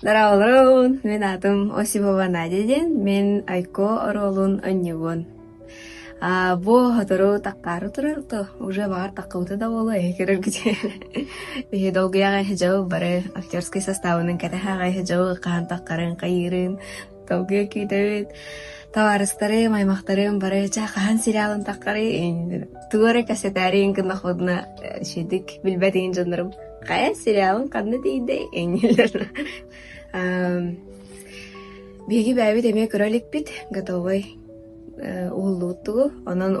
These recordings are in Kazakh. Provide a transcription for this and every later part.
Дараолорун, мен атым Осипова Надя ден, мен Айко оролун оннюбун. Бу хотору таккару турарто, уже бар таккауты да болу экерер гитер. Бихи долгуяга хижау бары актерский составының катахага хижау каан таккарын кайырын, долгуя күйдөбүт. Товарыстары, маймактарын бары каан сериалын таккары, тугары кассетарин кына ходна шедик билбетин жандарым. Кая сериалын кадны дейдей, Биги бәби деме көрөлик бит, готовый уулуттугу, онон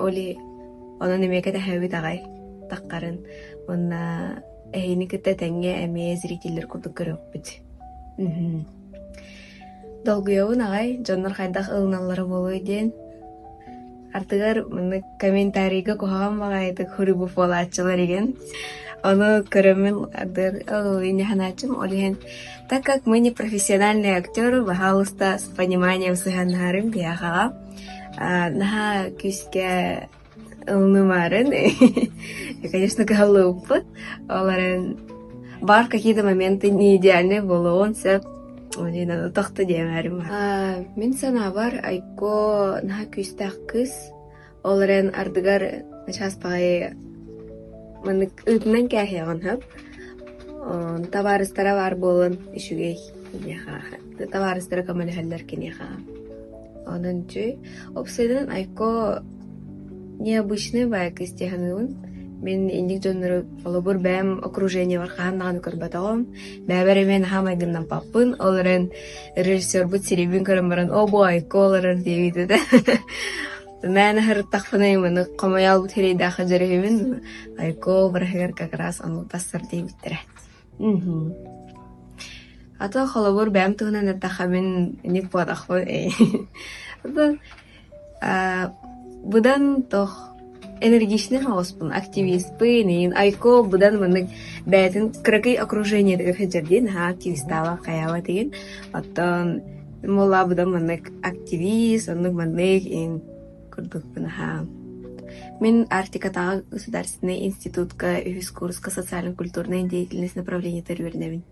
эмеке тәхәби тагай таккарын. Онна эйни кытта тәңге әме зрительлер курдук көрөк бит. Долгуябын агай, жоннор хайдах ылналары болуй ден. Артыгар мыны комментарийга кухаган багайтык хурибу фолаатчылар еген. Оно көрөмүн адыр инеханачым олиген. Так как мы не профессиональные актеры, пожалуйста, с пониманием сыганнарым бияхага. Наха күскә ылнымарын. Я, конечно, галыппыт. Оларын бар какие-то моменты не идеальные болуын сөп. Олина тоқты демәрім. Мен сана бар Айко наха күстәк кыз. Оларын ардыгар начас пағай мынык ытынан кәхияган хөп. Товарыстара бар болын ишугей. Товарыстара камалихаллар кенеха. Онын чүй. Обсайдан Айко необычный байк истеханын. Мен индик жоннору олобур бәм окружение бар ханнаган көрбатагам. Бәбәре мен хамайгыннан паппын. Оларын режиссер бут серебин көрөмбаран. Бу Айко оларын дебиді да. Мен хырттақпыны мыны қомаял бут херейдақы жүрегімін. Айко бірігер какрас аныл тастар дейбіттірі. Ата холобур бәм туғынан әттақа мен ник бодақпы. Бұдан тоқ энергичный хауспын, активистпын. Айко бұдан мынык бәтін кракай окружение дегі хеджерден, активистава қаява деген. Оттан мола бұдан мынык активист, онық мынык курдукпын. Мен Артикатағы государственный институтка курска социально-культурной деятельности направления территории.